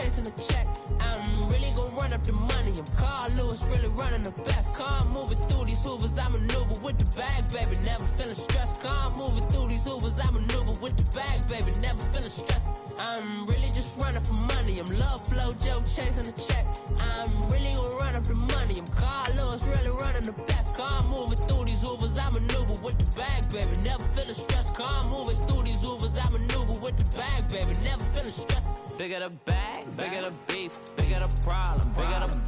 chasing a check. I'm really gonna run up the money. I'm Carl Lewis, really running the best. Calm moving through these hoovers, I maneuver with the bag, baby, never feeling stressed. Calm moving through these hoovers, I maneuver with the bag, baby, never feeling stressed. I'm really just running for money. I'm love flow, Joe chasing a check. I'm really gonna run up the money. I'm Carl Lewis, really running the best. Calm moving through these hoovers, I maneuver with the bag, baby, never feeling stressed. Calm moving through these hoovers, I maneuver with the bag, baby, never feeling stressed. Bigger the bag, bigger the beef, bigger the problem, bigger the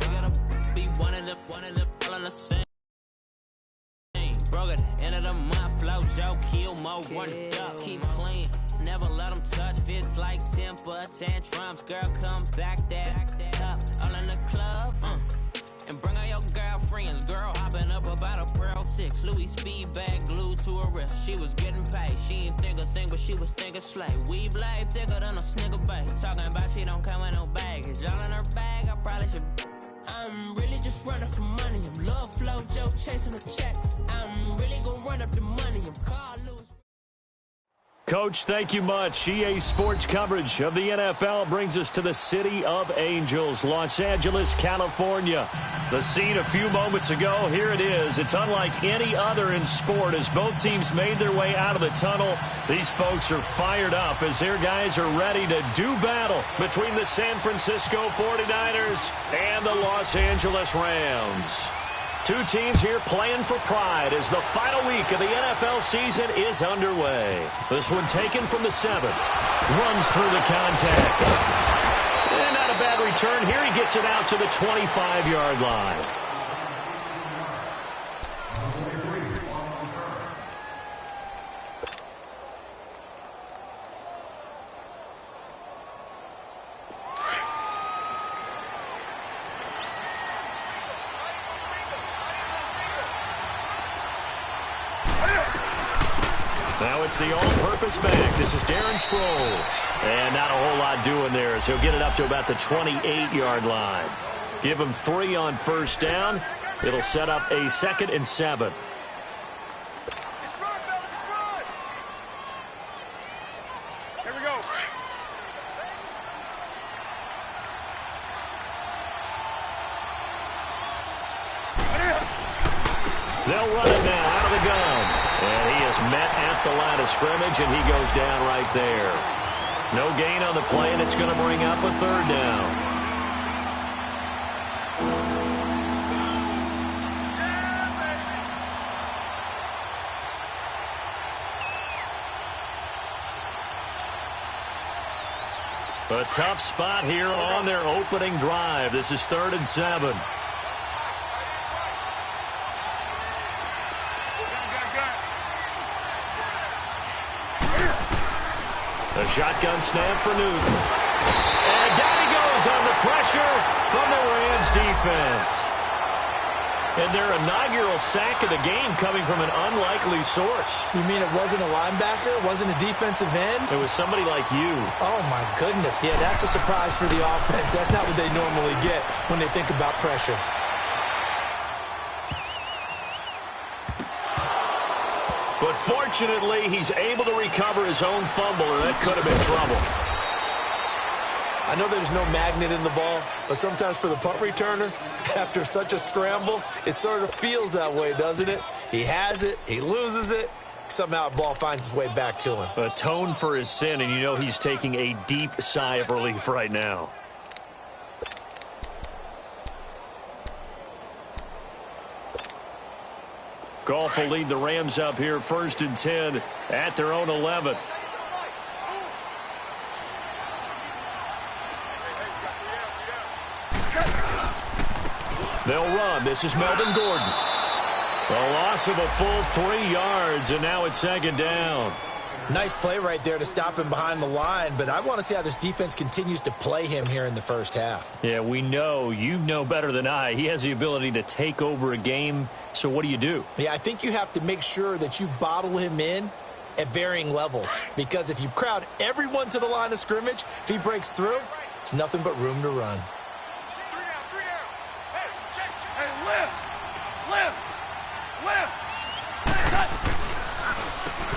be one of the all in the same. Broke at the end of the month, flow, Joe, kill, mo, run it up, keep clean. Never let them touch, fits like temper tantrums. Girl, come back that up, all in the club, and bring all your girlfriends. Girl, hopping up about a Pearl 6, Louis speed bag glued to her wrist. She was getting paid, she ain't think a thing, but she was thinking slay. We blade thicker than a snicker bag. Talking about she don't come with no baggage. Y'all in her bag, I probably should. I'm really just running for money. I'm love flow, Joe chasing a check. I'm really gonna run up the money. I'm Carl Lewis. Coach, thank you much. EA Sports coverage of the NFL brings us to the City of Angels, Los Angeles, California. The scene a few moments ago, here it is. It's unlike any other in sport as both teams made their way out of the tunnel. These folks are fired up as their guys are ready to do battle between the San Francisco 49ers and the Los Angeles Rams. Two teams here playing for pride as the final week of the NFL season is underway. This one taken from the 7. Runs through the contact. And not a bad return. Here he gets it out to the 25-yard line. Now it's the all-purpose back. This is Darren Sproles. And not a whole lot doing there as he'll get it up to about the 28-yard line. Give him 3 on first down. It'll set up a 2nd and 7. Here we go. They'll run it now out of the gun. And he is met at the line of scrimmage, and he goes down right there. No gain on the play, and it's going to bring up a 3rd down. A tough spot here on their opening drive. This is 3rd and 7. A shotgun snap for Newton. And down he goes on the pressure from the Rams defense. And their inaugural sack of the game coming from an unlikely source. You mean it wasn't a linebacker? It wasn't a defensive end? It was somebody like you. Oh, my goodness. Yeah, that's a surprise for the offense. That's not what they normally get when they think about pressure. But fortunately, he's able to recover his own fumble, or that could have been trouble. I know there's no magnet in the ball, but sometimes for the punt returner, after such a scramble, it sort of feels that way, doesn't it? He has it, he loses it, somehow the ball finds its way back to him. Atone for his sin, and you know he's taking a deep sigh of relief right now. Goff will lead the Rams up here 1st and 10 at their own 11. They'll run. This is Melvin Gordon. A loss of a full 3 yards, and now it's 2nd down. Nice play right there to stop him behind the line, but I want to see how this defense continues to play him here in the first half. Yeah, we know. You know better than I. He has the ability to take over a game, so what do? Yeah, I think you have to make sure that you bottle him in at varying levels, because if you crowd everyone to the line of scrimmage, if he breaks through, it's nothing but room to run.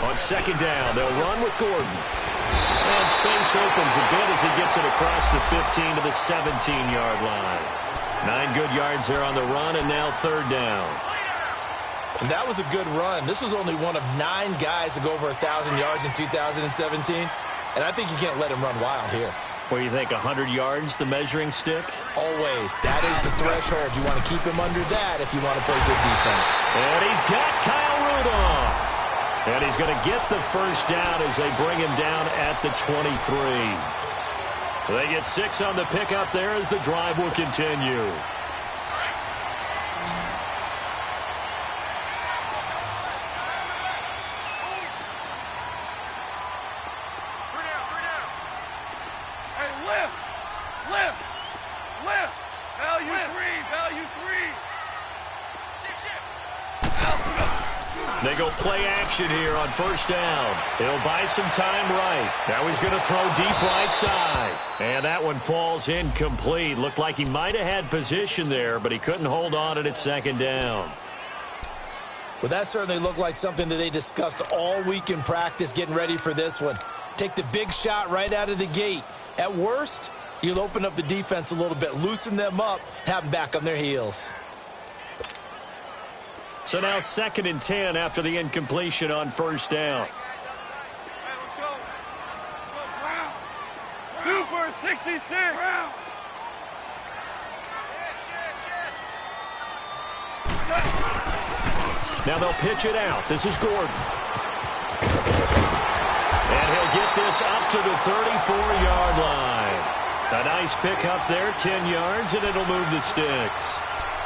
On 2nd down, they'll run with Gordon. And space opens a bit as he gets it across the 15 to the 17-yard line. 9 good yards there on the run, and now third down. And that was a good run. This was only one of 9 guys to go over 1,000 yards in 2017. And I think you can't let him run wild here. What do you think, 100 yards, the measuring stick? Always. That is the threshold. You want to keep him under that if you want to play good defense. And he's got Kyle Rudolph. And he's going to get the first down as they bring him down at the 23. They get 6 on the pickup there as the drive will continue. They go play action here on first down. He'll buy some time right. Now he's going to throw deep right side. And that one falls incomplete. Looked like he might have had position there, but he couldn't hold on at second down. Well, that certainly looked like something that they discussed all week in practice getting ready for this one. Take the big shot right out of the gate. At worst, you'll open up the defense a little bit, loosen them up, have them back on their heels. So now 2nd and 10 after the incompletion on first down. Super 66. Now they'll pitch it out. This is Gordon. And he'll get this up to the 34-yard line. A nice pick up there, 10 yards, and it'll move the sticks.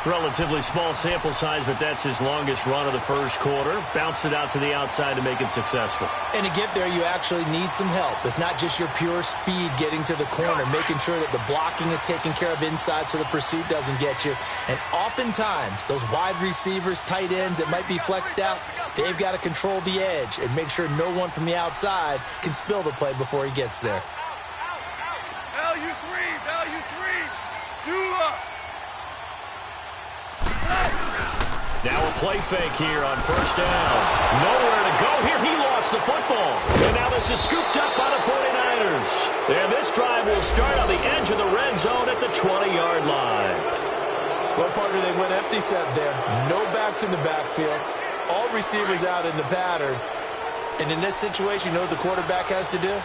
Relatively small sample size, but that's his longest run of the first quarter. Bounced it out to the outside to make it successful. And to get there, you actually need some help. It's not just your pure speed getting to the corner, making sure that the blocking is taken care of inside so the pursuit doesn't get you. And oftentimes, those wide receivers, tight ends that might be flexed out, they've got to control the edge and make sure no one from the outside can spill the play before he gets there. Value 3. Do up. Now a play fake here on first down. Nowhere to go here. He lost the football. And now this is scooped up by the 49ers. And this drive will start on the edge of the red zone at the 20-yard line. Well, partner, they went empty set there. No backs in the backfield. All receivers out in the pattern. And in this situation, you know what the quarterback has to do?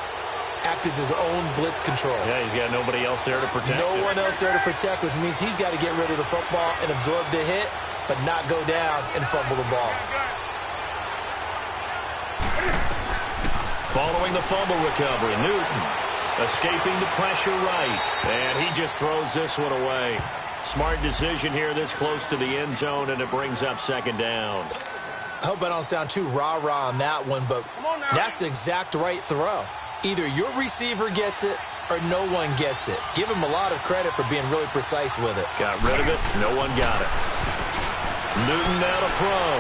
Act as his own blitz control. Yeah, he's got nobody else there to protect him. No one else there to protect, which means he's got to get rid of the football and absorb the hit, but not go down and fumble the ball. Following the fumble recovery, Newton escaping the pressure right. And he just throws this one away. Smart decision here this close to the end zone, and it brings up second down. I hope I don't sound too rah-rah on that one, but that's the exact right throw. Either your receiver gets it or no one gets it. Give him a lot of credit for being really precise with it. Got rid of it. No one got it. Newton now to throw.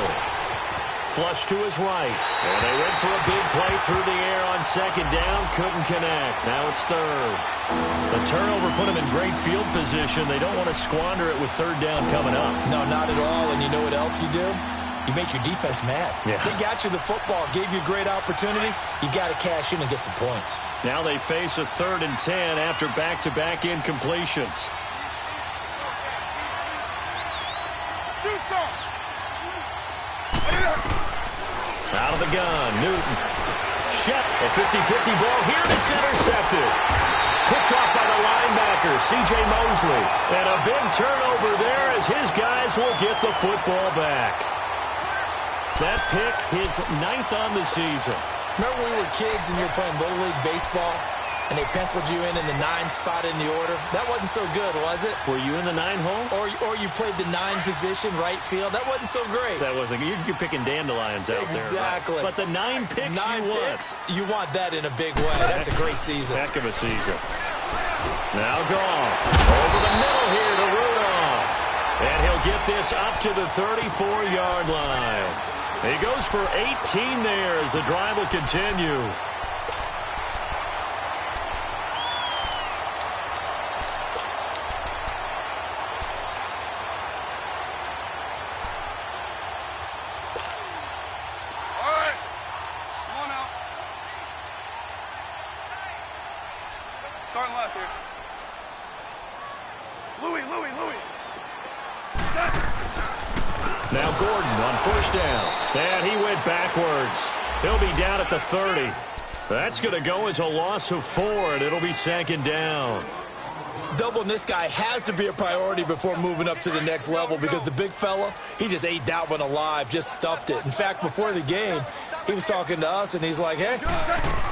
Flush to his right. And they went for a big play through the air on second down. Couldn't connect. Now it's third. The turnover put them in great field position. They don't want to squander it with third down coming up. No, not at all. And you know what else you do? You make your defense mad. Yeah. They got you the football, gave you a great opportunity. You got to cash in and get some points. Now they face a 3rd and 10 after back-to-back incompletions. Out of the gun, Newton. Shep, a 50-50 ball here, and it's intercepted. Picked off by the linebacker, C.J. Mosley. And a big turnover there as his guys will get the football back. That pick, his 9th on the season. Remember when we were kids and you were playing Little League Baseball and they penciled you in the 9 spot in the order? That wasn't so good, was it? Were you in the 9 hole? Or you played the 9 position, right field? That wasn't so great. That wasn't. You're picking dandelions out there. Exactly. But the 9 picks 9 you picks, you want that in a big way. That's a great season. Heck of a season. Now Goff. Over the middle here to Rudolph. And he'll get this up to the 34-yard line. He goes for 18 there as the drive will continue. Starting left here. Louis. Now Gordon on first down. And he went backwards. He'll be down at the 30. That's going to go as a loss of 4, and it'll be second down. Doubling this guy has to be a priority before moving up to the next level because the big fella, he just ate that one alive, just stuffed it. In fact, before the game, he was talking to us, and he's like, hey,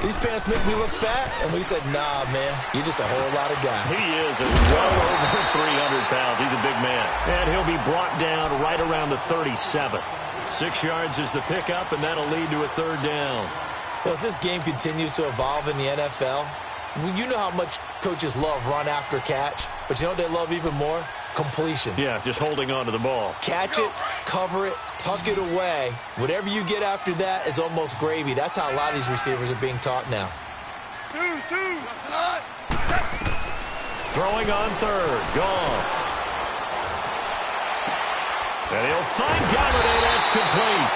these pants make me look fat. And we said, nah, man, you're just a whole lot of guy. He is well over 300 pounds. He's a big man. And he'll be brought down right around the 37. 6 yards is the pickup, and that'll lead to a third down. Well, as this game continues to evolve in the NFL, you know how much coaches love run after catch, but you know what they love even more? Completion. Yeah, just holding on to the ball. Catch it, cover it, tuck it away. Whatever you get after that is almost gravy. That's how a lot of these receivers are being taught now. Two. Throwing on third. Goff. And he'll find Galladay. That's complete.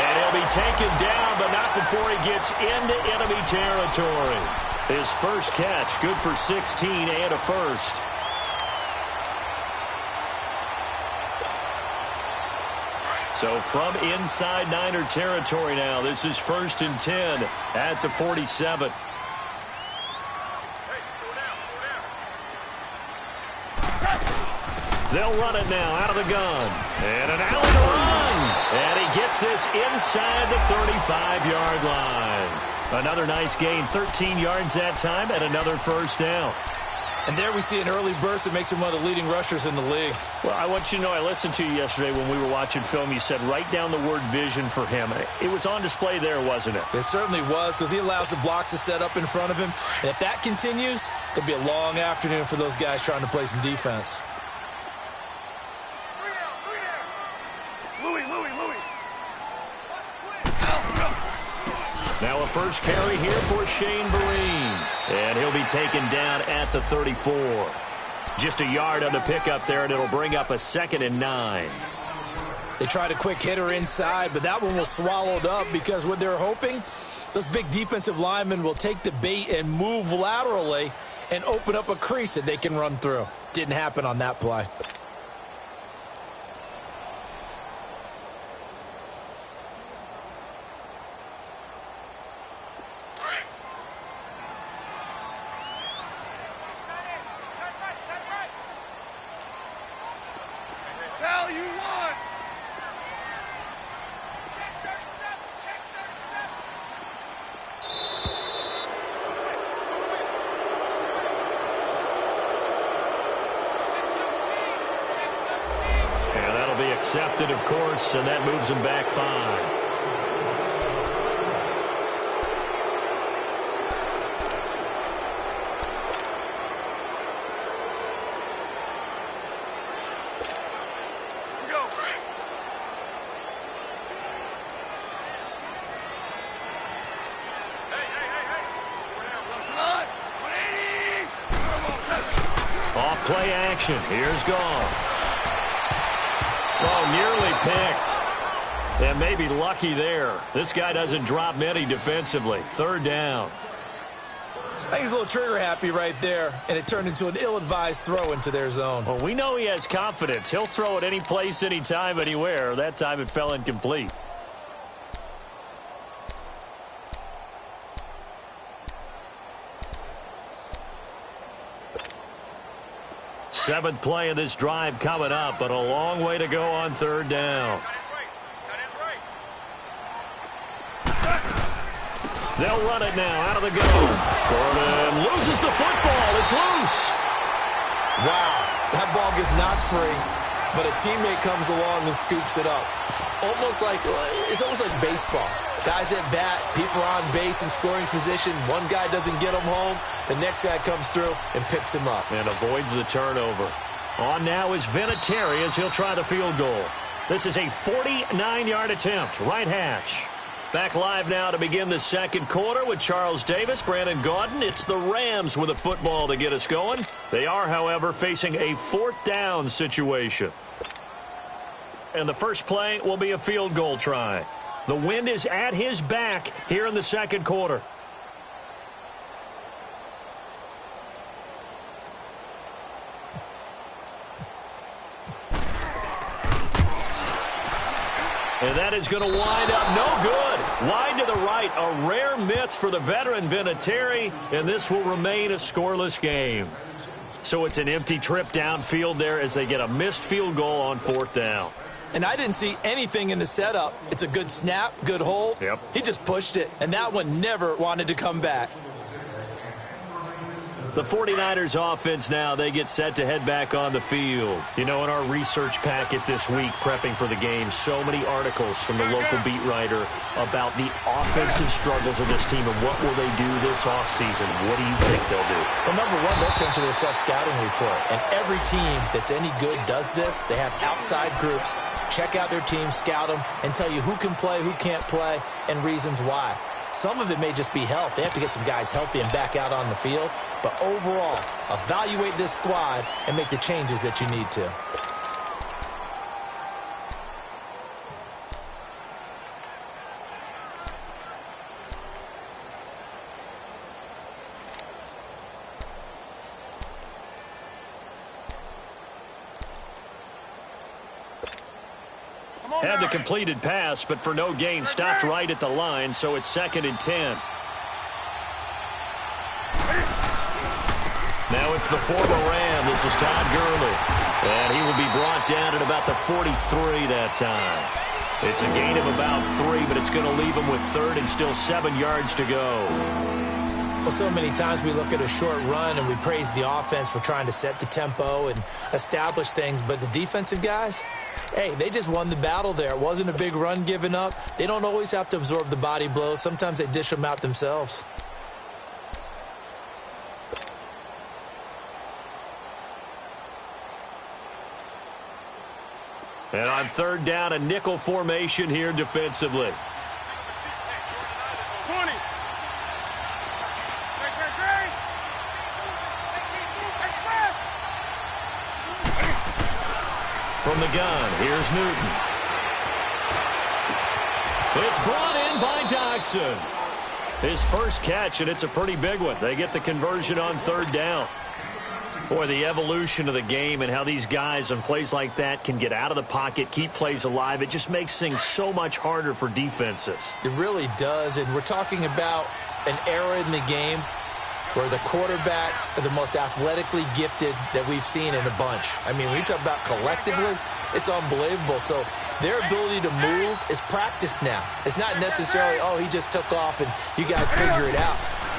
And he'll be taken down, but not before he gets into enemy territory. His first catch, good for 16 and a first. So from inside Niner territory now, this is 1st and 10 at the 47. They'll run it now out of the gun. And an alley to run. And he gets this inside the 35-yard line. Another nice gain, 13 yards that time, and another first down. And there we see an early burst that makes him one of the leading rushers in the league. Well, I want you to know, I listened to you yesterday when we were watching film. You said write down the word vision for him. It was on display there, wasn't it? It certainly was, because he allows the blocks to set up in front of him. And if that continues, it'll be a long afternoon for those guys trying to play some defense. Louis. Now a first carry here for Shane Vereen. And he'll be taken down at the 34. Just a yard on the pickup there, and it'll bring up a 2nd and 9. They tried a quick hitter inside, but that one was swallowed up because what they're hoping, those big defensive linemen will take the bait and move laterally and open up a crease that they can run through. Didn't happen on that play. Accepted, of course, and that moves him back 5. Go. Off play action. Here's Goff. Oh, nearly picked. And maybe lucky there. This guy doesn't drop many defensively. 3rd down. I think he's a little trigger happy right there, and it turned into an ill-advised throw into their zone. Well, we know he has confidence. He'll throw it any place, anytime, anywhere. That time it fell incomplete. Seventh play of this drive coming up, but a long way to go on 3rd down. They'll run it now out of the gun. Gordon loses the football. It's loose. Wow, that ball gets knocked free, but a teammate comes along and scoops it up. It's almost like baseball. Guys at bat, people are on base in scoring position. One guy doesn't get him home. The next guy comes through and picks him up. And avoids the turnover. On now is Vinatieri as he'll try the field goal. This is a 49-yard attempt, right hash. Back live now to begin the second quarter with Charles Davis, Brandon Gaudin. It's the Rams with a football to get us going. They are, however, facing a 4th down situation. And the first play will be a field goal try. The wind is at his back here in the second quarter. And that is going to wind up no good. Wide to the right, a rare miss for the veteran Vinatieri, and this will remain a scoreless game. So it's an empty trip downfield there as they get a missed field goal on 4th down. And I didn't see anything in the setup. It's a good snap, good hold. Yep. He just pushed it, and that one never wanted to come back. The 49ers offense now, they get set to head back on the field. You know, in our research packet this week, prepping for the game, so many articles from the local beat writer about the offensive struggles of this team and what will they do this offseason. What do you think they'll do? Well, number one, they'll turn to their self-scouting report. And every team that's any good does this. They have outside groups. Check out their team, scout them, and tell you who can play, who can't play, and reasons why. Some of it may just be health. They have to get some guys healthy and back out on the field. But overall, evaluate this squad and make the changes that you need to. Had the completed pass, but for no gain, stopped right at the line, so it's 2nd and 10. Now it's the former Ram. This is Todd Gurley. And he will be brought down at about the 43 that time. It's a gain of about 3, but it's going to leave him with 3rd and still 7 yards to go. Well, so many times we look at a short run and we praise the offense for trying to set the tempo and establish things, but the defensive guys, hey, they just won the battle there. It wasn't a big run given up. They don't always have to absorb the body blows. Sometimes they dish them out themselves. And on 3rd down, a nickel formation here defensively. 20. From the gun, here's Newton. It's brought in by Dodson. His first catch, and it's a pretty big one. They get the conversion on 3rd down. Boy, the evolution of the game and how these guys on plays like that can get out of the pocket, keep plays alive, it just makes things so much harder for defenses. It really does, and we're talking about an era in the game where the quarterbacks are the most athletically gifted that we've seen in a bunch. I mean, when you talk about collectively, it's unbelievable. So their ability to move is practiced now. It's not necessarily, oh, he just took off and you guys figure it out.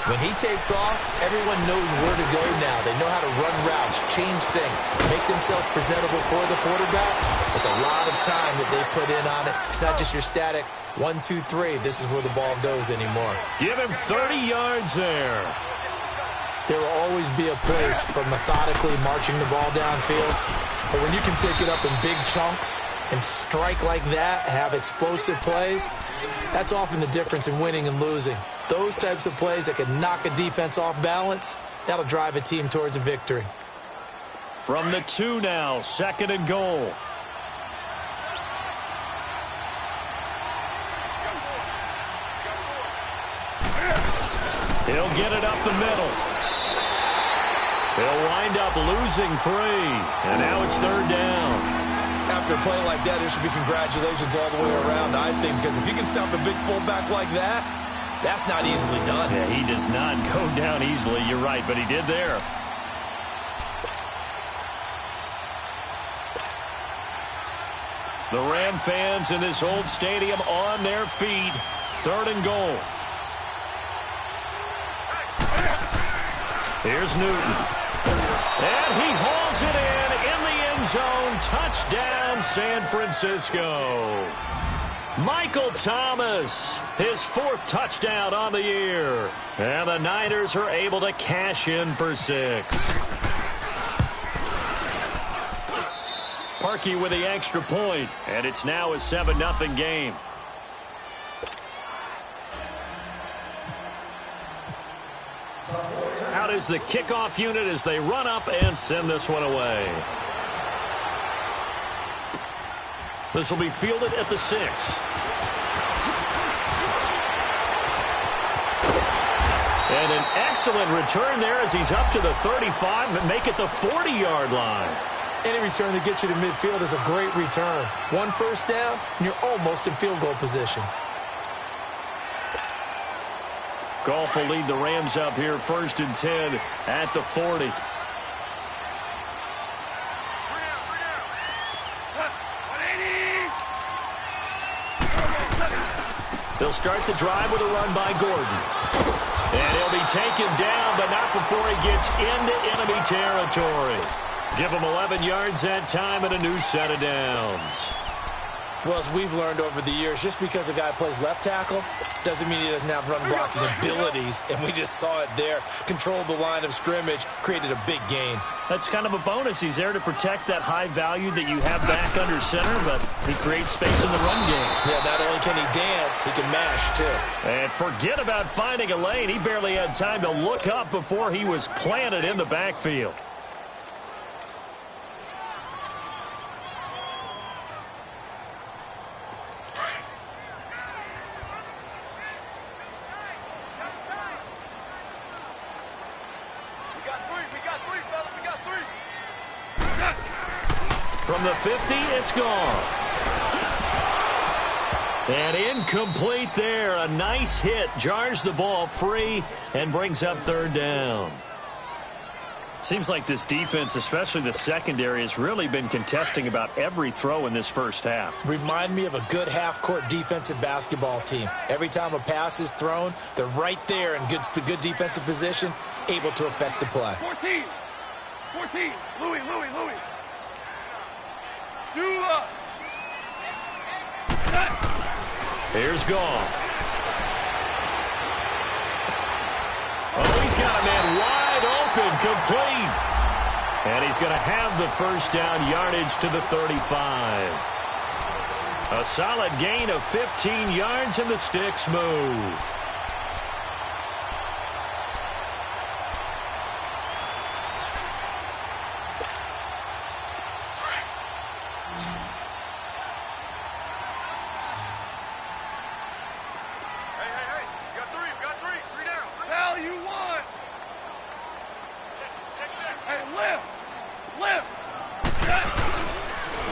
When he takes off, everyone knows where to go now. They know how to run routes, change things, make themselves presentable for the quarterback. It's a lot of time that they put in on it. It's not just your static 1, 2, 3. This is where the ball goes anymore. Give him 30 yards there. There will always be a place for methodically marching the ball downfield. But when you can pick it up in big chunks and strike like that, have explosive plays, that's often the difference in winning and losing. Those types of plays that can knock a defense off balance, that'll drive a team towards a victory. From the 2 now, 2nd and goal. He'll get it up the middle. He'll wind up losing 3, and now it's 3rd down. After a play like that, there should be congratulations all the way around, I think, because if you can stop a big fullback like that, that's not easily done. Yeah, he does not go down easily. You're right, but he did there. The Ram fans in this old stadium on their feet. 3rd and goal. Here's Newton. And he hauls it in the end zone. Touchdown, San Francisco. Michael Thomas, his 4th touchdown on the year. And the Niners are able to cash in for 6. Parkey with the extra point, and it's now a 7-0 game. Out is the kickoff unit as they run up and send this one away. This will be fielded at the 6. And an excellent return there as he's up to the 35 and make it the 40-yard line. Any return that gets you to midfield is a great return. One first down, and you're almost in field goal position. Goff will lead the Rams up here 1st and 10 at the 40. They'll start the drive with a run by Gordon. And he'll be taken down, but not before he gets into enemy territory. Give him 11 yards that time and a new set of downs. Well, as we've learned over the years, just because a guy plays left tackle doesn't mean he doesn't have run blocking abilities, and we just saw it there. Controlled the line of scrimmage, created a big gain. That's kind of a bonus. He's there to protect that high value that you have back under center, but he creates space in the run game. Yeah, not only can he dance, he can mash, too. And forget about finding a lane. He barely had time to look up before he was planted in the backfield. From the 50, it's gone. And incomplete there. A nice hit. Jars the ball free and brings up 3rd down. Seems like this defense, especially the secondary, has really been contesting about every throw in this first half. Remind me of a good half-court defensive basketball team. Every time a pass is thrown, they're right there in good defensive position, able to affect the play. 14. Louis. Here's Goff. Oh, he's got a man wide open, complete. And he's going to have the first down, yardage to the 35. A solid gain of 15 yards, and the sticks move.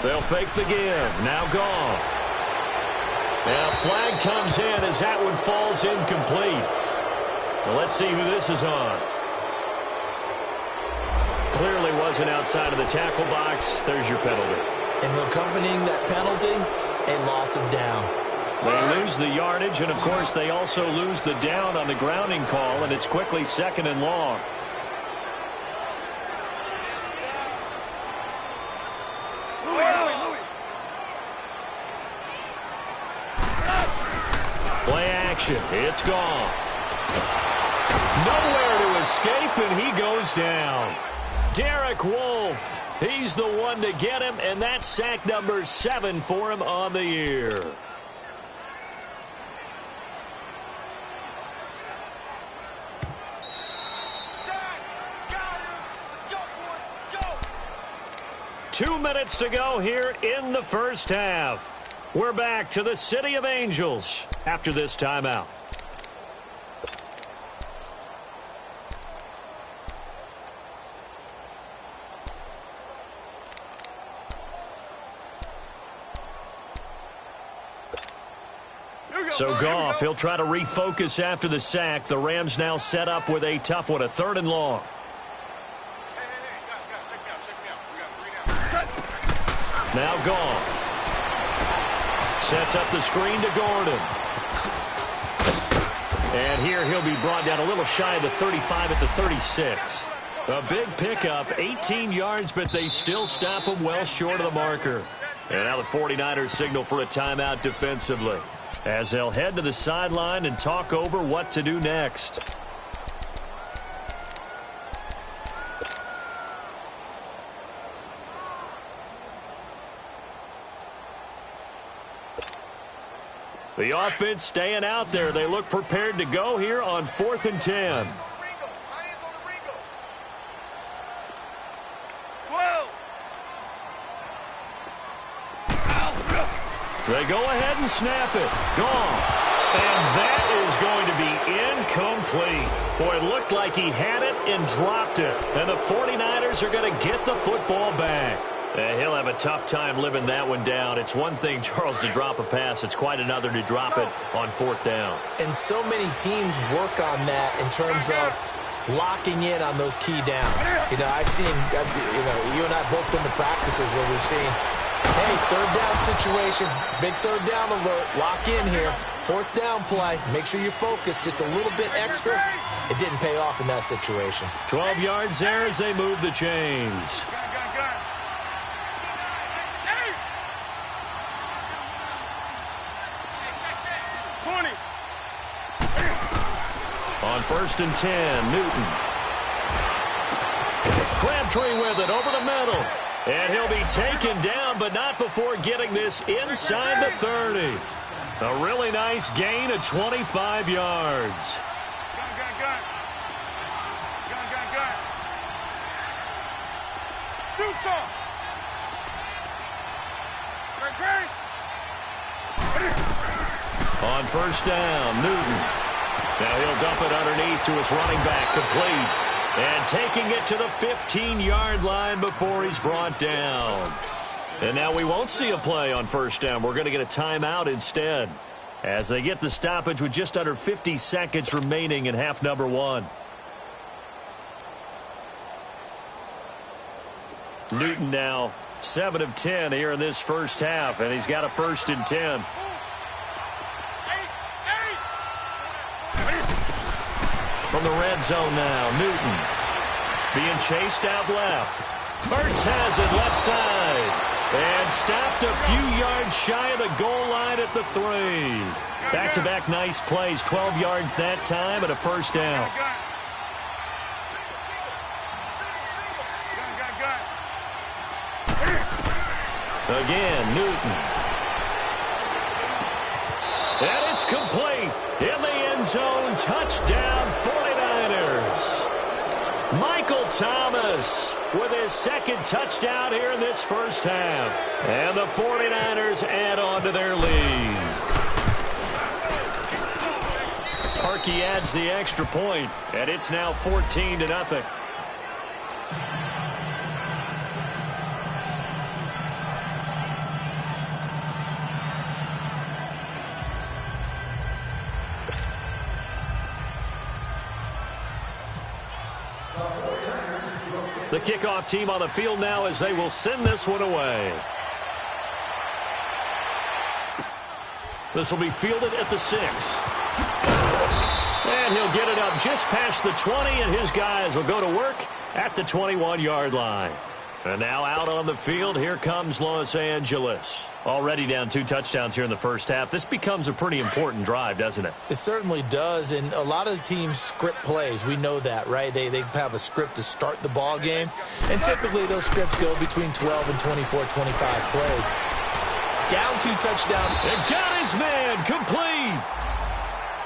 They'll fake the give. Now Goff. Now flag comes in as that one falls incomplete. Well, let's see who this is on. Clearly wasn't outside of the tackle box. There's your penalty. And accompanying that penalty, a loss of down. They lose the yardage, and of course they also lose the down on the grounding call, and it's quickly 2nd and long. Play action. It's Goff. Nowhere to escape, and he goes down. Derek Wolfe. He's the one to get him, and that's sack number 7 for him on the year. Two minutes to go here in the first half. We're back to the City of Angels after this timeout. So Goff, he'll try to refocus after the sack. The Rams now set up with a tough one, a 3rd and long. Now Goff. Sets up the screen to Gordon. And here he'll be brought down a little shy of the 35 at the 36. A big pickup, 18 yards, but they still stop him well short of the marker. And now the 49ers signal for a timeout defensively, as they'll head to the sideline and talk over what to do next. The offense staying out there. They look prepared to go here on 4th and 10. 12. They go ahead and snap it. Gone. And that is going to be incomplete. Boy, it looked like he had it and dropped it. And the 49ers are going to get the football back. He'll have a tough time living that one down. It's one thing, Charles, to drop a pass. It's quite another to drop it on 4th down. And so many teams work on that in terms of locking in on those key downs. You know, I've seen, you and I both been to practices where we've seen, hey, 3rd down situation, big 3rd down alert, lock in here. 4th down play, make sure you're focused just a little bit extra. It didn't pay off in that situation. 12 yards there as they move the chains. On 1st and 10, Newton. Crabtree with it over the middle. And he'll be taken down, but not before getting this inside the 30. A really nice gain of 25 yards. On 1st down, Newton. Now he'll dump it underneath to his running back, complete. And taking it to the 15-yard line before he's brought down. And now we won't see a play on 1st down. We're going to get a timeout instead, as they get the stoppage with just under 50 seconds remaining in half number 1. Newton now 7 of 10 here in this first half, and he's got a 1st and 10. From the red zone now, Newton being chased out left. Mertz has it left side and stopped a few yards shy of the goal line at the 3. Back-to-back nice plays, 12 yards that time and a 1st down. Again, Newton. And it's complete. In the end zone, touchdown 49ers. Michael Thomas with his 2nd touchdown here in this first half. And the 49ers add on to their lead. Parkey adds the extra point, and it's now 14-0. The kickoff team on the field now as they will send this one away. This will be fielded at the 6. And he'll get it up just past the 20, and his guys will go to work at the 21-yard line. And now out on the field, here comes Los Angeles. Already down 2 touchdowns here in the first half. This becomes a pretty important drive, doesn't it? It certainly does, and a lot of the teams script plays. We know that, right? They have a script to start the ball game, and typically those scripts go between 12 and 24, 25 plays. Down 2 touchdowns. And got his man, complete.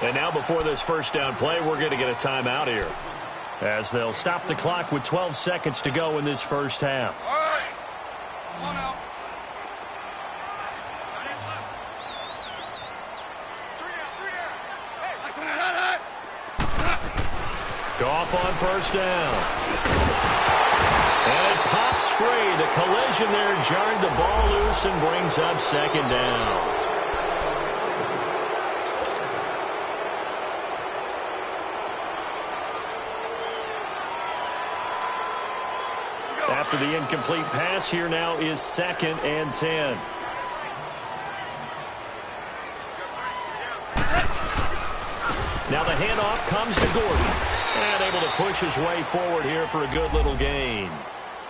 And now before this first down play, we're going to get a timeout here, as they'll stop the clock with 12 seconds to go in this first half. All right. Come on out. Goff on 1st down. And it pops free. The collision there jarred the ball loose and brings up 2nd down. After the incomplete pass, here now is 2nd and 10. Now the handoff comes to Gordon. And able to push his way forward here for a good little gain.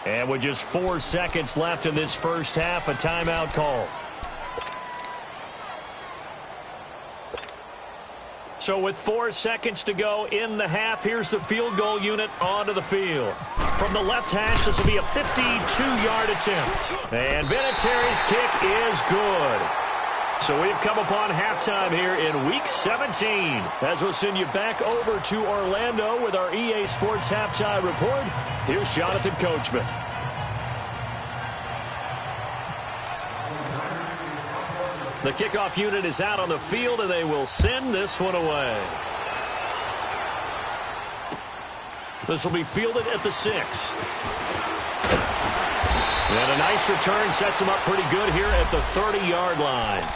And with just 4 seconds left in this first half, a timeout call. So with 4 seconds to go in the half, here's the field goal unit onto the field. From the left hash, this will be a 52-yard attempt. And Vinatieri's kick is good. So we've come upon halftime here in Week 17. As we'll send you back over to Orlando with our EA Sports Halftime Report, here's Jonathan Coachman. The kickoff unit is out on the field, and they will send this one away. This will be fielded at the 6. And a nice return sets them up pretty good here at the 30-yard line.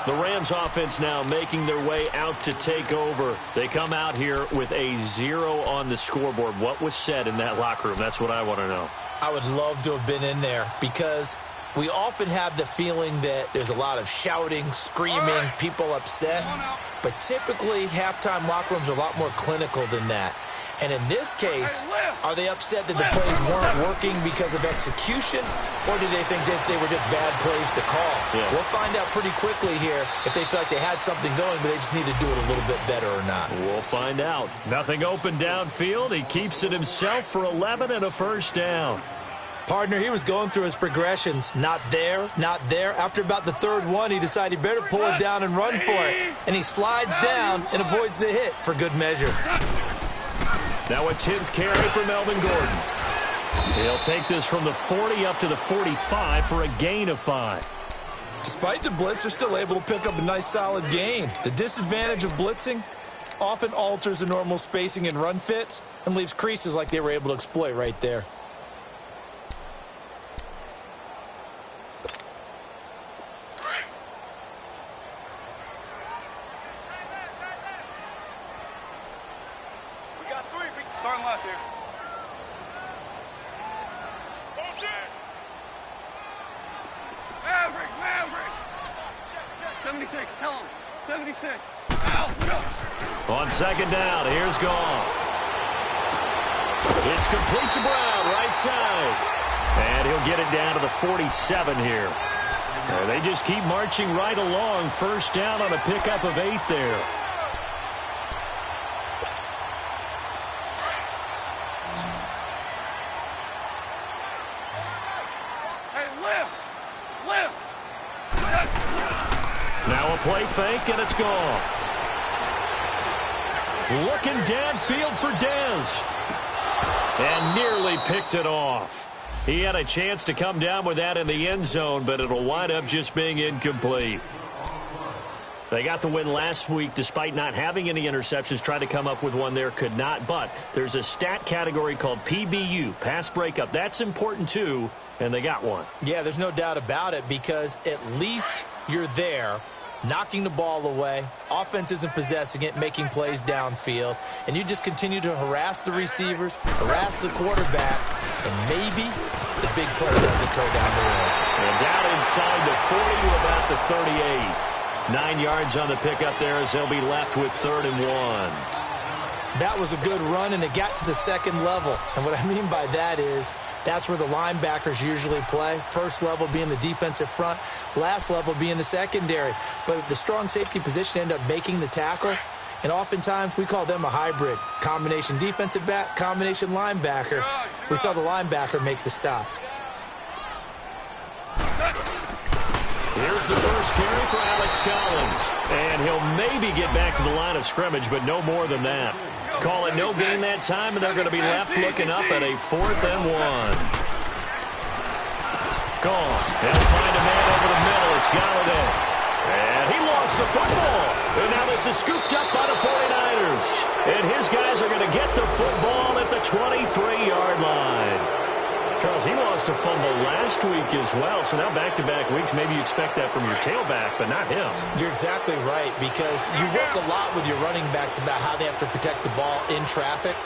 The Rams offense now making their way out to take over. They come out here with a 0 on the scoreboard. What was said in that locker room? That's what I want to know. I would love to have been in there because we often have the feeling that there's a lot of shouting, screaming, people upset. But typically, halftime locker rooms are a lot more clinical than that. And in this case, are they upset that the plays weren't working because of execution, or do they think they were just bad plays to call? Yeah. We'll find out pretty quickly here if they feel like they had something going, but they just need to do it a little bit better or not. We'll find out. Nothing open downfield. He keeps it himself for 11 and a first down. Partner, he was going through his progressions. Not there, not there. After about the third one, he decided he better pull it down and run for it. And he slides down and avoids the hit for good measure. Now a 10th carry for Melvin Gordon. He'll take this from the 40 up to the 45 for a gain of 5. Despite the blitz, they're still able to pick up a nice solid gain. The disadvantage of blitzing often alters the normal spacing and run fits and leaves creases like they were able to exploit right there. Starting left here. 76, tell him. 76. On second down, here's Goff. It's complete to Brown, right side. And he'll get it down to the 47 here. They just keep marching right along. First down on a pickup of 8 there. Now a play fake, and it's gone. Looking downfield for Dez. And nearly picked it off. He had a chance to come down with that in the end zone, but it'll wind up just being incomplete. They got the win last week despite not having any interceptions. Tried to come up with one there, could not. But there's a stat category called PBU, pass breakup. That's important too, and they got one. Yeah, there's no doubt about it because at least you're there, knocking the ball away. Offense isn't possessing it, making plays downfield. And you just continue to harass the receivers, harass the quarterback, and maybe the big play does occur down the road. And down inside the 40 to about the 38. 9 yards on the pickup there as they'll be left with 3rd and 1. That was a good run, and it got to the second level. And what I mean by that is that's where the linebackers usually play. First level being the defensive front, last level being the secondary. But the strong safety position ended up making the tackle, and oftentimes we call them a hybrid. Combination defensive back, combination linebacker. We saw the linebacker make the stop. Here's the first carry for Alex Collins. And he'll maybe get back to the line of scrimmage, but no more than that. Call it no gain that time, and they're going to be left looking up at a 4th and 1. Gone. He'll find a man over the middle. It's Galladay. And he lost the football. And now this is scooped up by the 49ers. And his guys are going to get the football at the 23-yard line. Charles, he lost a fumble last week as well, so now back-to-back weeks, maybe you expect that from your tailback, but not him. You're exactly right, because you work a lot with your running backs about how they have to protect the ball in traffic.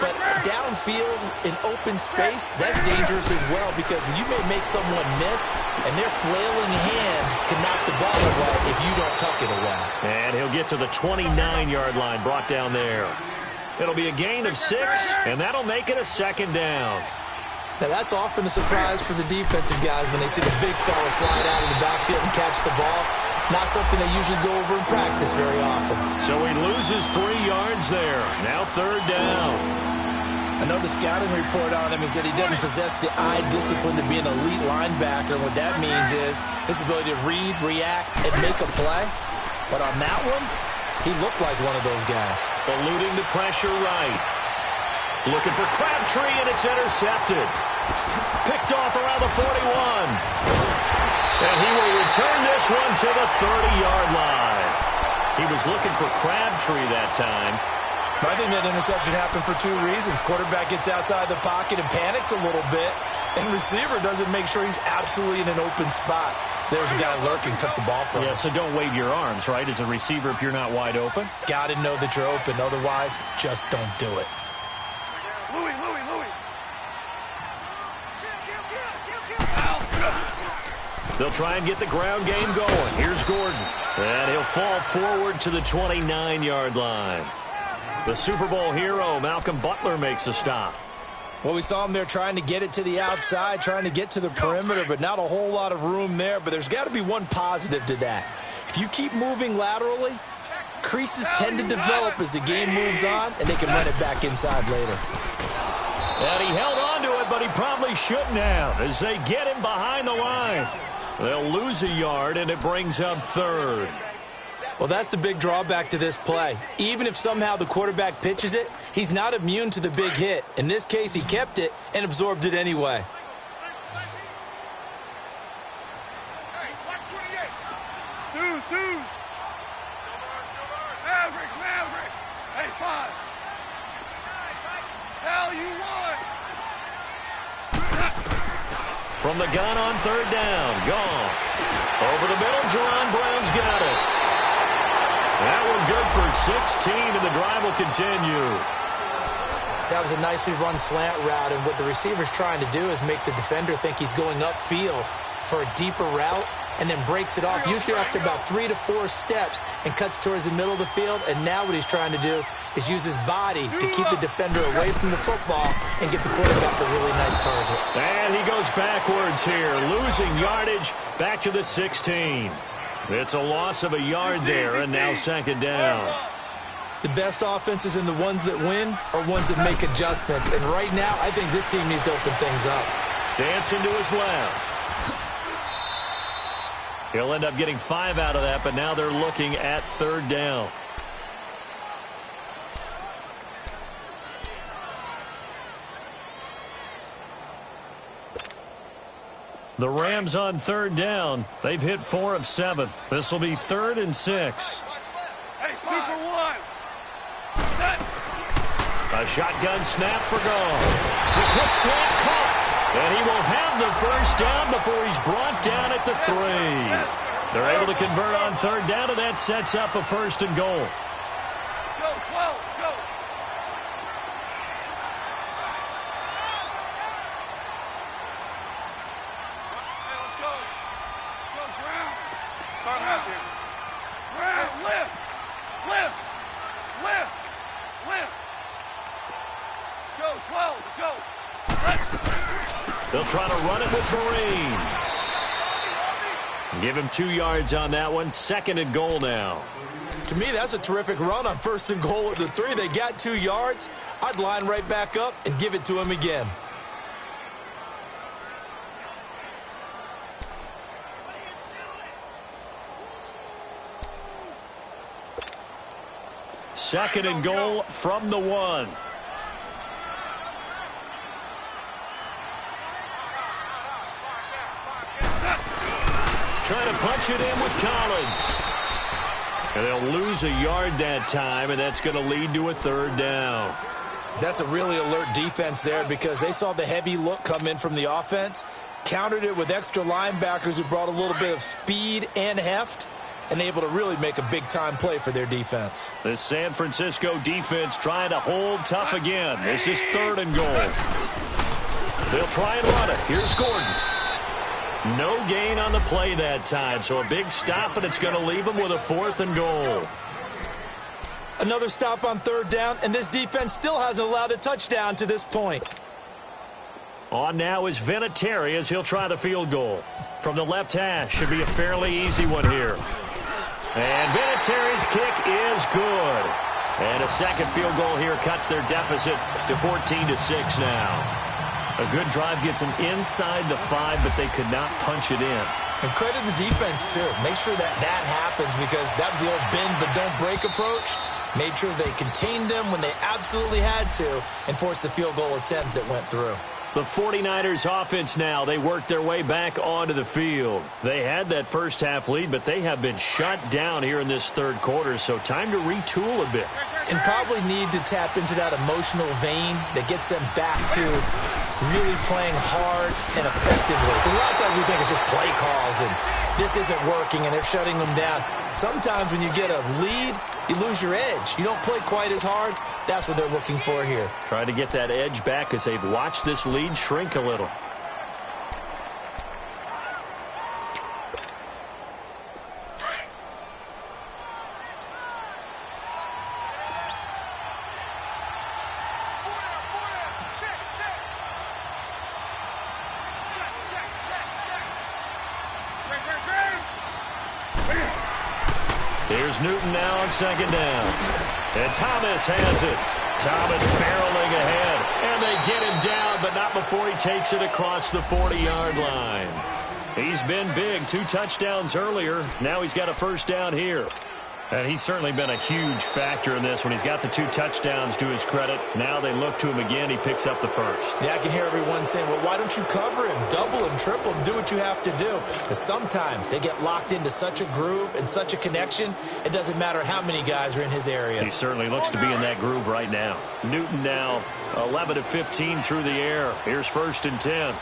But downfield, in open space, that's dangerous as well, because you may make someone miss, and their flailing hand can knock the ball away if you don't tuck it away. And he'll get to the 29-yard line, brought down there. It'll be a gain of 6, and that'll make it a 2nd down. Now, that's often a surprise for the defensive guys when they see the big fella slide out of the backfield and catch the ball. Not something they usually go over in practice very often. So he loses 3 yards there. Now 3rd down. I know the scouting report on him is that he doesn't possess the eye discipline to be an elite linebacker. And what that means is his ability to read, react, and make a play. But on that one, he looked like one of those guys. Eluding the pressure right. Looking for Crabtree, and it's intercepted. Picked off around the 41. And he will return this one to the 30-yard line. He was looking for Crabtree that time. I think that interception happened for 2 reasons. Quarterback gets outside the pocket and panics a little bit. And receiver doesn't make sure he's absolutely in an open spot. So there's a guy lurking, took the ball from him. Yeah, so don't wave your arms, right, as a receiver if you're not wide open. Got to know that you're open. Otherwise, just don't do it. Louis. They'll try and get the ground game going. Here's Gordon. And he'll fall forward to the 29-yard line. The Super Bowl hero, Malcolm Butler, makes a stop. Well, we saw him there trying to get it to the outside, trying to get to the perimeter, but not a whole lot of room there. But there's got to be one positive to that. If you keep moving laterally, creases tend to develop as the game moves on, and they can run it back inside later. And he held on to it, but he probably shouldn't have as they get him behind the line. They'll lose a yard, and it brings up third. Well, that's the big drawback to this play. Even if somehow the quarterback pitches it, he's not immune to the big hit. In this case, he kept it and absorbed it anyway. Deuce. Maverick. Hey, 5. Hell, you won. From the gun on third down, Goff. Over the middle, Jerron Brown's got it. That one good for 16, and the drive will continue. That was a nicely run slant route, and what the receiver's trying to do is make the defender think he's going upfield for a deeper route, and then breaks it off, usually after about 3 to 4 steps, and cuts towards the middle of the field. And now what he's trying to do is use his body to keep the defender away from the football and get the quarterback a really nice target. And he goes backwards here, losing yardage back to the 16. It's a loss of a yard there, and now second down. The best offenses and the ones that win are ones that make adjustments. And right now, I think this team needs to open things up. Dancing to his left. He'll end up getting 5 out of that, but now they're looking at third down. The Rams on third down. They've hit 4 of 7. This will be 3rd and 6. Hey, 2 for 1. A shotgun snap for Goff. The quick slant caught. And he will have the first down before he's brought down at the 3. They're able to convert on third down, and that sets up a 1st and goal. Go, 12, go. Hey, let's go. Go, Brown. Start him out here. Brown, lift. Go, 12, let's go. They'll try to run it with Marine. Give him 2 yards on that one. 2nd and goal now. To me, that's a terrific run on 1st and goal at the 3. They got 2 yards. I'd line right back up and give it to him again. Second and goal from the 1. Trying to punch it in with Collins. And they'll lose a yard that time, and that's going to lead to a 3rd down. That's a really alert defense there because they saw the heavy look come in from the offense, countered it with extra linebackers who brought a little bit of speed and heft, and able to really make a big-time play for their defense. The San Francisco defense trying to hold tough again. This is 3rd and goal. They'll try and run it. Here's Gordon. No gain on the play that time, so a big stop, and it's going to leave them with a 4th and goal. Another stop on 3rd down, and this defense still hasn't allowed a touchdown to this point. On now is Vinatieri as he'll try the field goal. From the left hash, should be a fairly easy one here. And Vinatieri's kick is good. And a 2nd field goal here cuts their deficit to 14-6 now. A good drive gets them inside the 5, but they could not punch it in. And credit the defense, too. Make sure that happens because that was the old bend but don't break approach. Made sure they contained them when they absolutely had to and forced the field goal attempt that went through. The 49ers offense now, they worked their way back onto the field. They had that first half lead, but they have been shut down here in this 3rd quarter, so time to retool a bit. And probably need to tap into that emotional vein that gets them back to really playing hard and effectively. Because a lot of times we think it's just play calls and this isn't working and they're shutting them down. Sometimes when you get a lead, you lose your edge. You don't play quite as hard. That's what they're looking for here. Trying to get that edge back as they've watched this lead shrink a little. Here's Newton now on second down. And Thomas has it. Thomas barreling ahead. And they get him down, but not before he takes it across the 40-yard line. He's been big. 2 touchdowns earlier. Now he's got a first down here. And he's certainly been a huge factor in this when he's got the 2 touchdowns to his credit. Now they look to him again. He picks up the first. Yeah, I can hear everyone saying, well, why don't you cover him, double him, triple him, do what you have to do. Because sometimes they get locked into such a groove and such a connection, it doesn't matter how many guys are in his area. He certainly looks to be in that groove right now. Newton now 11 of 15 through the air. Here's 1st and 10.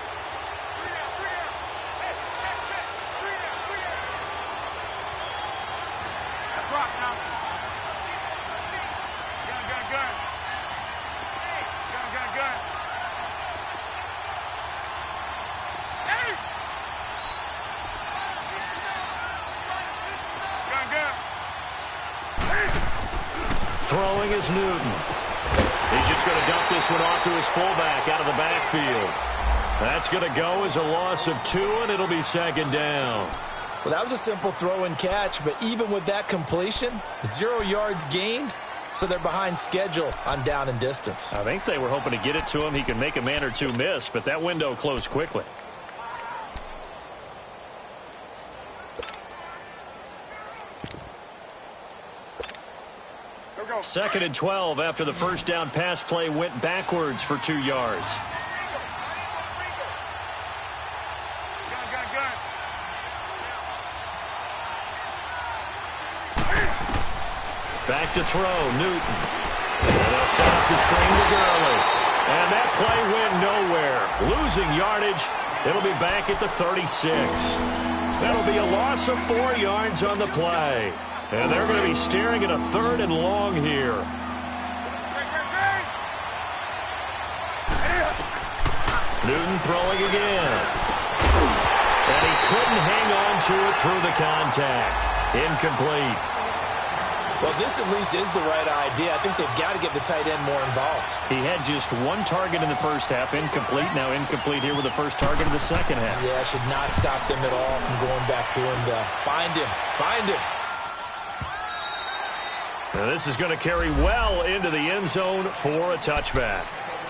Throwing is Newton. He's just going to dump this one off to his fullback out of the backfield. That's going to go as a loss of 2, and it'll be 2nd down. Well, that was a simple throw and catch, but even with that completion, 0 yards gained, so they're behind schedule on down and distance. I think they were hoping to get it to him. He can make a man or 2 miss, but that window closed quickly. Second and 12 after the first down pass play went backwards for 2 yards. Back to throw, Newton. And they'll set up the screen to Gurley. And that play went nowhere. Losing yardage. It'll be back at the 36. That'll be a loss of 4 yards on the play. And they're going to be staring at a 3rd and long here. Newton throwing again. And he couldn't hang on to it through the contact. Incomplete. Well, this at least is the right idea. I think they've got to get the tight end more involved. He had just 1 target in the first half. Incomplete. Now incomplete here with the first target of the second half. Yeah, should not stop them at all from going back to him. Find him. Find him. Now this is going to carry well into the end zone for a touchback.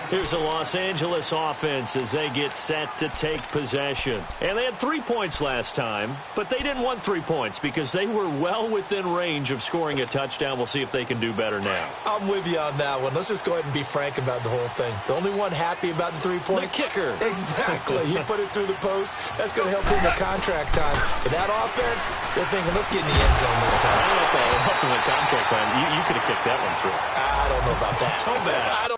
Here's the Los Angeles offense as they get set to take possession. And they had 3 points last time, but they didn't want 3 points because they were well within range of scoring a touchdown. We'll see if they can do better now. I'm with you on that one. Let's just go ahead and be frank about the whole thing. The only one happy about the 3-point? The kicker. Exactly. He put it through the post. That's going to help him in contract time. But that offense, they're thinking, let's get in the end zone this time. I don't know if that will help him in contract time. You could have kicked that one through. I don't know about that. So bad. I don't.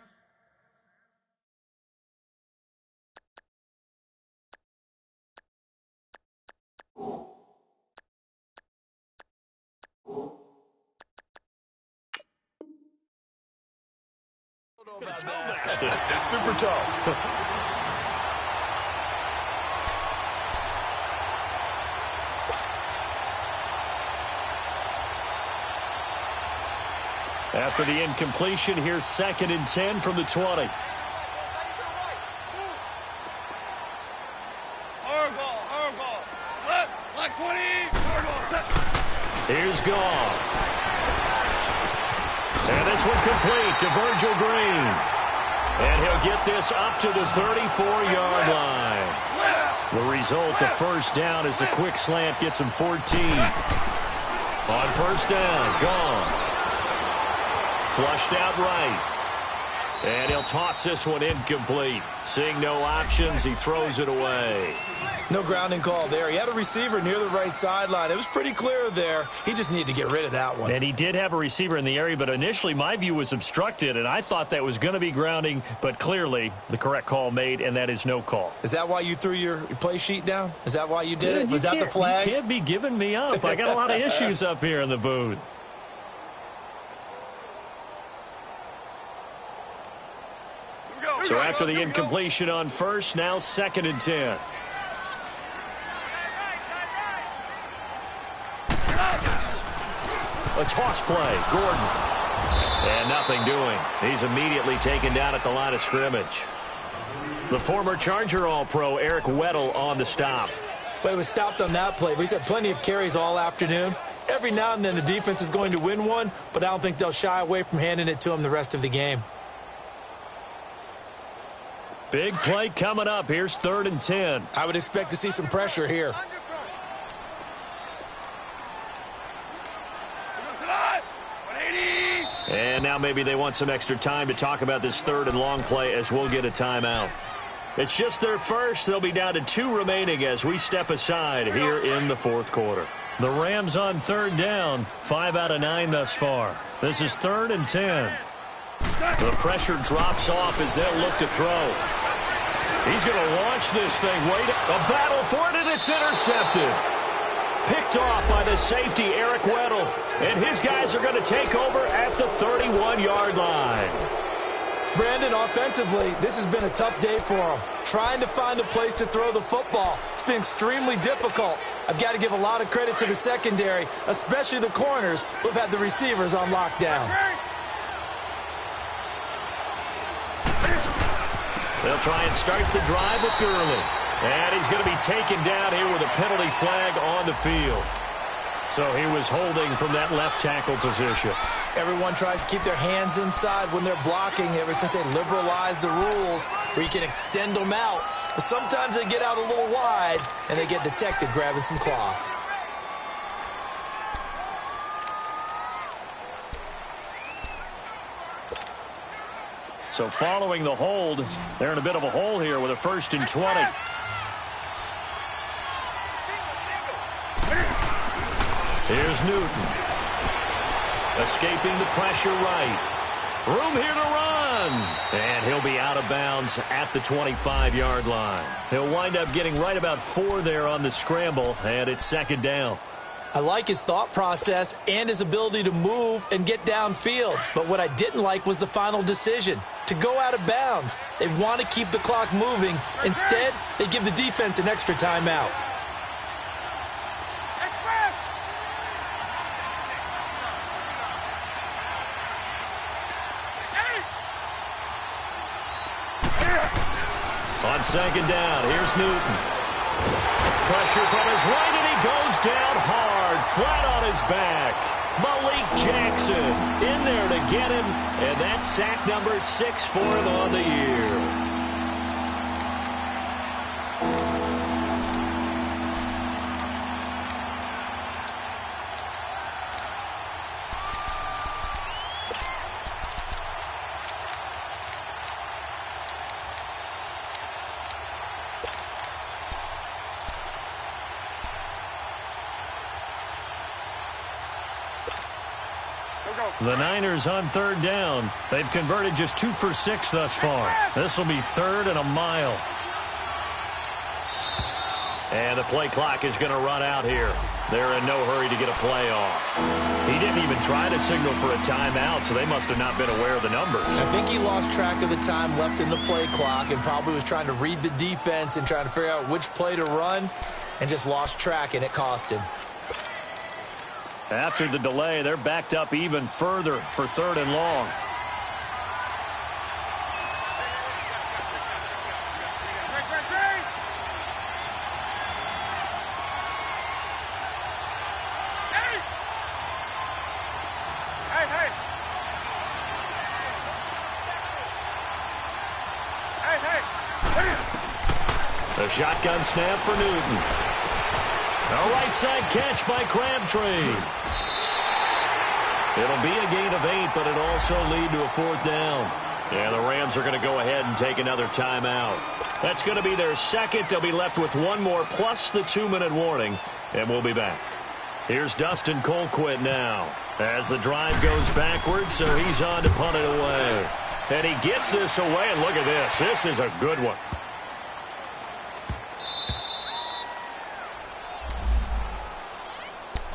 Super tall. After the incompletion, here's 2nd and 10 from the 20. Hard ball. Left, like 20. Hard ball. Here's Goff. And this one complete to Virgil Green. And he'll get this up to the 34-yard line. The result, a first down as the quick slant gets him 14. On first down, Goff. Flushed out right. And he'll toss this one incomplete. Seeing no options, he throws it away. No grounding call there. He had a receiver near the right sideline. It was pretty clear there. He just needed to get rid of that one. And he did have a receiver in the area, but initially my view was obstructed, and I thought that was going to be grounding, but clearly the correct call made, and that is no call. Is that why you threw your play sheet down? Is that why you did it? Was that the flag? You can't be giving me up. I got a lot of issues up here in the booth. So after the incompletion on first, now 2nd and 10. A toss play, Gordon. And nothing doing. He's immediately taken down at the line of scrimmage. The former Charger All-Pro, Eric Weddle, on the stop. But he was stopped on that play, but he's had plenty of carries all afternoon. Every now and then the defense is going to win one, but I don't think they'll shy away from handing it to him the rest of the game. Big play coming up. Here's 3rd and 10. I would expect to see some pressure here. And now maybe they want some extra time to talk about this 3rd and long play as we'll get a timeout. It's just their first. They'll be down to 2 remaining as we step aside here in the 4th quarter. The Rams on 3rd down, 5 out of 9 thus far. This is 3rd and 10. The pressure drops off as they'll look to throw. He's going to launch this thing. Wait, a battle for it, and it's intercepted. Picked off by the safety, Eric Weddle. And his guys are going to take over at the 31-yard line. Brandon, offensively, this has been a tough day for him. Trying to find a place to throw the football. It's been extremely difficult. I've got to give a lot of credit to the secondary, especially the corners who've had the receivers on lockdown. They'll try and start the drive with Gurley. And he's going to be taken down here with a penalty flag on the field. So he was holding from that left tackle position. Everyone tries to keep their hands inside when they're blocking ever since they liberalized the rules where you can extend them out. But sometimes they get out a little wide and they get detected grabbing some cloth. So following the hold, they're in a bit of a hole here with a 1st and 20. Here's Newton. Escaping the pressure right. Room here to run. And he'll be out of bounds at the 25-yard line. He'll wind up getting right about 4 there on the scramble, and it's 2nd down. I like his thought process and his ability to move and get downfield. But what I didn't like was the final decision, to go out of bounds. They want to keep the clock moving. Instead, they give the defense an extra timeout. On 2nd down, here's Newton. Pressure from his right, and he goes down hard, flat on his back. Malik Jackson in there to get him, and that's sack number 6 for him on the year. The Niners on 3rd down. They've converted just 2 for 6 thus far. This will be 3rd and a mile. And the play clock is going to run out here. They're in no hurry to get a play off. He didn't even try to signal for a timeout, so they must have not been aware of the numbers. I think he lost track of the time left in the play clock and probably was trying to read the defense and trying to figure out which play to run and just lost track, and it cost him. After the delay, they're backed up even further for 3rd and long. The shotgun snap for Newton. A right side catch by Crabtree. It'll be a gain of 8, but it also lead to a 4th down. And the Rams are going to go ahead and take another timeout. That's going to be their second. They'll be left with one more plus the 2-minute warning, and we'll be back. Here's Dustin Colquitt now as the drive goes backwards, so he's on to punt it away. And he gets this away, and look at this. This is a good one.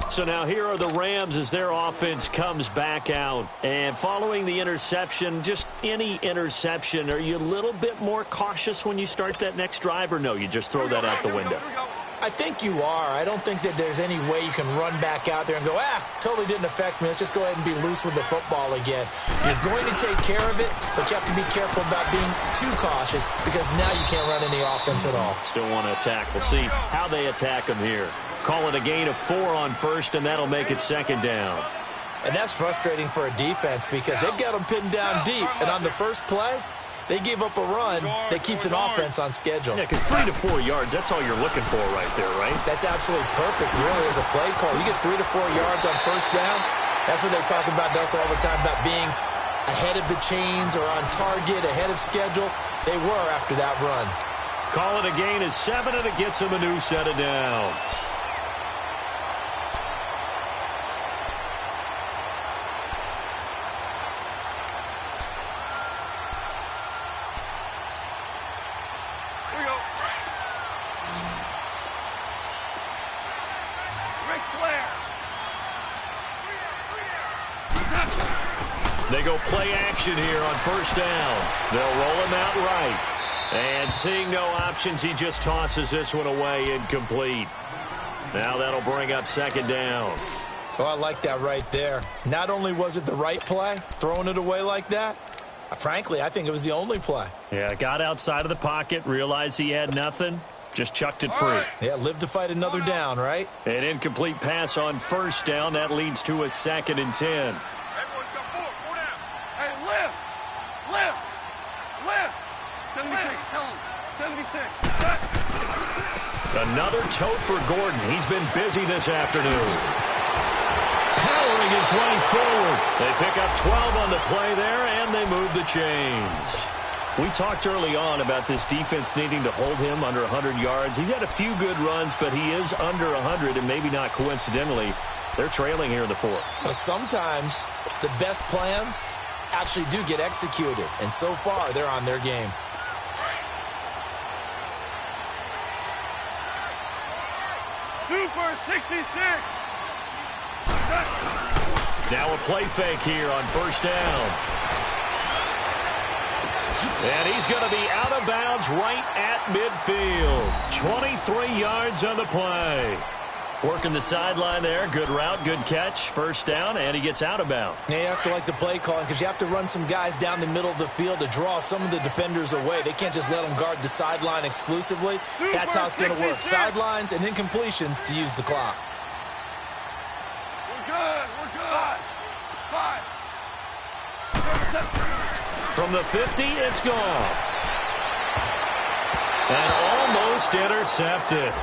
So now here are the Rams as their offense comes back out. And following the interception, just any interception, are you a little bit more cautious when you start that next drive, or no, you just throw that out the window? I think you are. I don't think that there's any way you can run back out there and go, totally didn't affect me. Let's just go ahead and be loose with the football again. You're going to take care of it, but you have to be careful about being too cautious because now you can't run any offense at all. Still want to attack. We'll see how they attack them here. Call it a gain of 4 on first, and that'll make it second down. And that's frustrating for a defense because they've got them pinned down deep, and on the first play, they gave up a run that keeps an offense on schedule. Yeah, because 3 to 4 yards, that's all you're looking for right there, right? That's absolutely perfect, really, as a play call. You get 3 to 4 yards on first down. That's what they talk about, Dustin, all the time, about being ahead of the chains or on target, ahead of schedule. They were after that run. Call it a gain of 7, and it gets them a new set of downs. They go play action here on first down. They'll roll him out right. And seeing no options, he just tosses this one away, incomplete. Now that'll bring up second down. Oh, I like that right there. Not only was it the right play, throwing it away like that, frankly, I think it was the only play. Yeah, got outside of the pocket, realized he had nothing, just chucked it free. Yeah, live to fight another down, right? An incomplete pass on first down. That leads to a 2nd and 10. Lift! 76, tell him. 76. Another tote for Gordon. He's been busy this afternoon. Powering his way forward. They pick up 12 on the play there, and they move the chains. We talked early on about this defense needing to hold him under 100 yards. He's had a few good runs, but he is under 100, and maybe not coincidentally, they're trailing here in the 4th. But sometimes the best plans actually do get executed, and so far they're on their game. Super 66. Now a play fake here on first down. And he's going to be out of bounds right at midfield. 23 yards on the play. Working the sideline there. Good route, good catch. First down, and he gets out of bounds. Yeah, you have to like the play calling because you have to run some guys down the middle of the field to draw some of the defenders away. They can't just let them guard the sideline exclusively. That's how it's going to work. Sidelines and incompletions to use the clock. We're good. Five. From the 50, it's gone. And almost intercepted.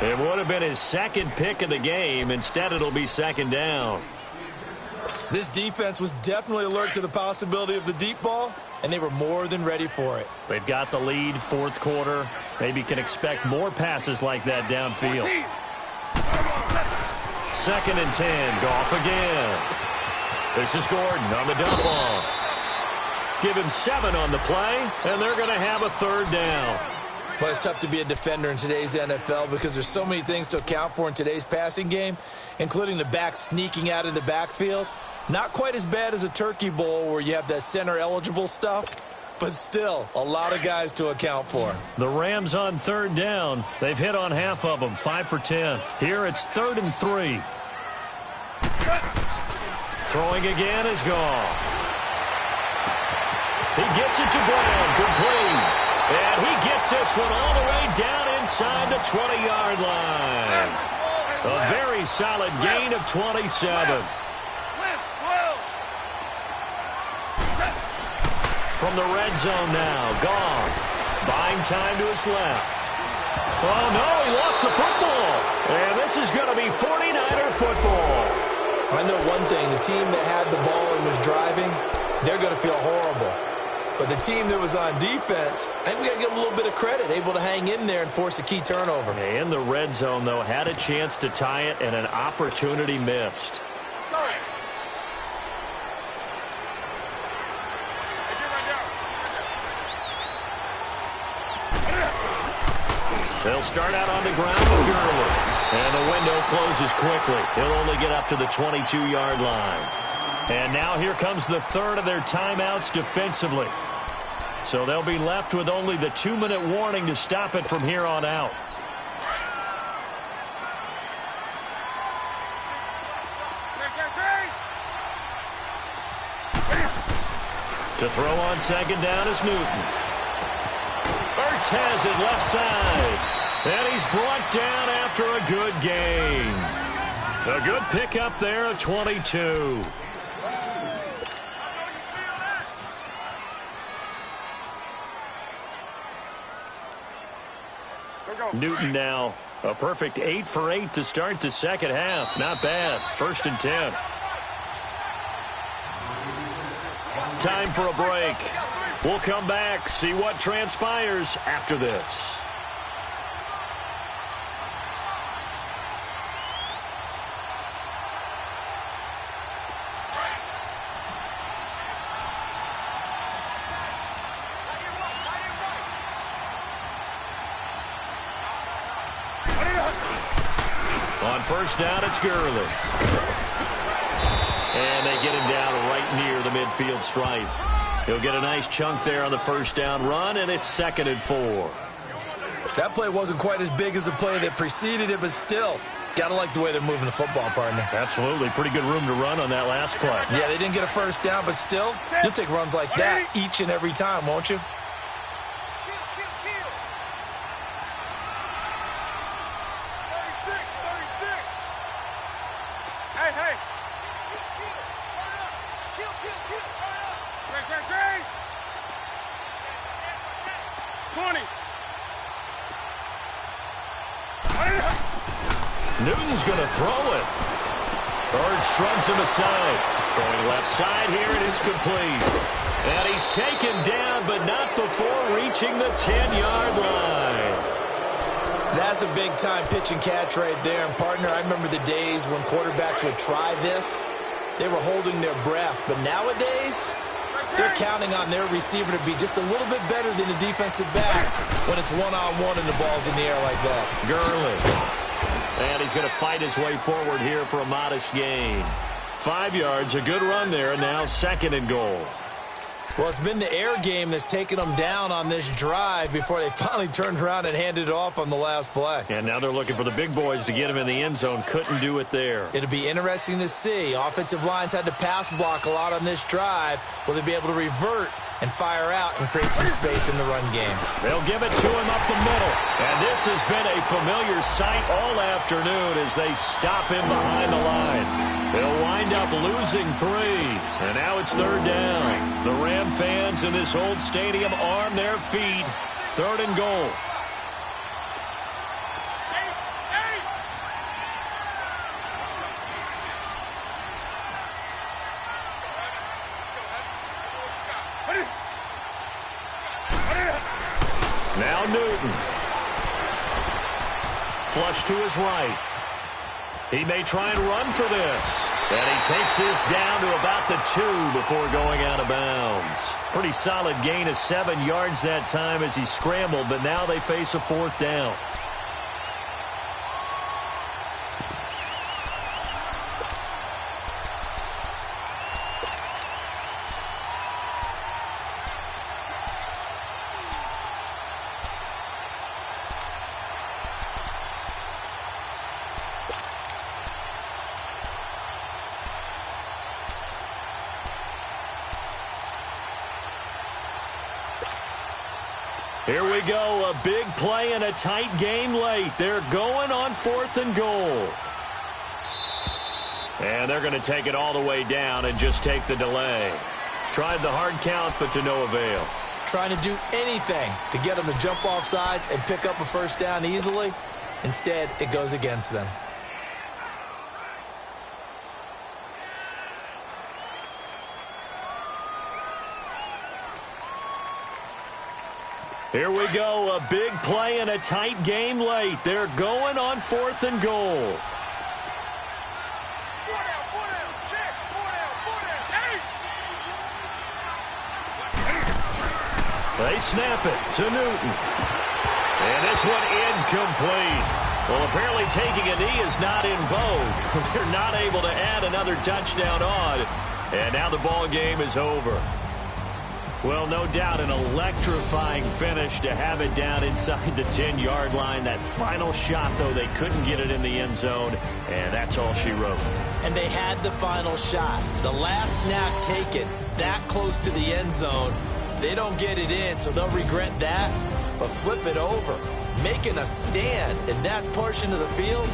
It would have been his second pick of the game. Instead, it'll be second down. This defense was definitely alert to the possibility of the deep ball, and they were more than ready for it. They've got the lead, 4th quarter. Maybe can expect more passes like that downfield. 2nd and 10, Goff again. This is Gordon on the dump off. Give him 7 on the play, and they're going to have a 3rd down. Well, it's tough to be a defender in today's NFL because there's so many things to account for in today's passing game, including the back sneaking out of the backfield. Not quite as bad as a turkey bowl where you have that center-eligible stuff, but still a lot of guys to account for. The Rams on 3rd down. They've hit on half of them, 5 for 10. Here it's 3rd and 3. Throwing again is Goff. He gets it to Brown, complete. And he gets this one all the way down inside the 20-yard line. A very solid gain of 27. From the red zone now, Goff buying time to his left. Oh, no, he lost the football. And this is going to be 49er football. I know one thing. The team that had the ball and was driving, they're going to feel horrible. But the team that was on defense, I think we got to give them a little bit of credit, able to hang in there and force a key turnover. In the red zone, though, had a chance to tie it and an opportunity missed. They'll start out on the ground with Gurley. And the window closes quickly. He'll only get up to the 22-yard line. And now here comes the third of their timeouts defensively. So they'll be left with only the 2-minute warning to stop it from here on out. To throw on second down is Newton. Ertz has it left side. And he's brought down after a good gain. A good pickup there at 22. Newton now a perfect 8 for 8 to start the second half. Not bad. 1st and 10. Time for a break. We'll come back, see what transpires after this. On first down, it's Gurley. And they get him down right near the midfield stripe. He'll get a nice chunk there on the first down run, and it's 2nd and 4. That play wasn't quite as big as the play that preceded it, but still, got to like the way they're moving the football, partner. Absolutely. Pretty good room to run on that last play. Yeah, they didn't get a first down, but still, you'll take runs like that each and every time, won't you? Newton's going to throw it. Bird shrugs him aside. Throwing left side here, and it's complete. And he's taken down, but not before reaching the 10-yard line. That's a big-time pitch and catch right there. And, partner, I remember the days when quarterbacks would try this. They were holding their breath. But nowadays, they're counting on their receiver to be just a little bit better than the defensive back when it's one-on-one and the ball's in the air like that. Gurley. And he's going to fight his way forward here for a modest gain. 5 yards, a good run there, and now 2nd and goal. Well, it's been the air game that's taken them down on this drive before they finally turned around and handed it off on the last play. And now they're looking for the big boys to get him in the end zone. Couldn't do it there. It'll be interesting to see. Offensive lines had to pass block a lot on this drive. Will they be able to revert and fire out and create some space in the run game? They'll give it to him up the middle. And this has been a familiar sight all afternoon as they stop him behind the line. They'll wind up losing 3. And now it's 3rd down. The Ram fans in this old stadium arm their feet. 3rd and goal. Now Newton. Flush to his right. He may try and run for this. And he takes this down to about the 2 before going out of bounds. Pretty solid gain of 7 yards that time as he scrambled, but now they face a 4th down. Here we go, a big play and a tight game late. They're going on 4th and goal. And they're going to take it all the way down and just take the delay. Tried the hard count, but to no avail. Trying to do anything to get them to jump off sides and pick up a first down easily. Instead, it goes against them. Here we go, a big play and a tight game late. They're going on 4th and goal. They snap it to Newton. And this one incomplete. Well, apparently taking a knee is not in vogue. They're not able to add another touchdown on. And now the ball game is over. Well, no doubt an electrifying finish to have it down inside the 10-yard line. That final shot, though, they couldn't get it in the end zone, and that's all she wrote. And they had the final shot. The last snap taken that close to the end zone. They don't get it in, so they'll regret that. But flip it over. Making a stand in that portion of the field,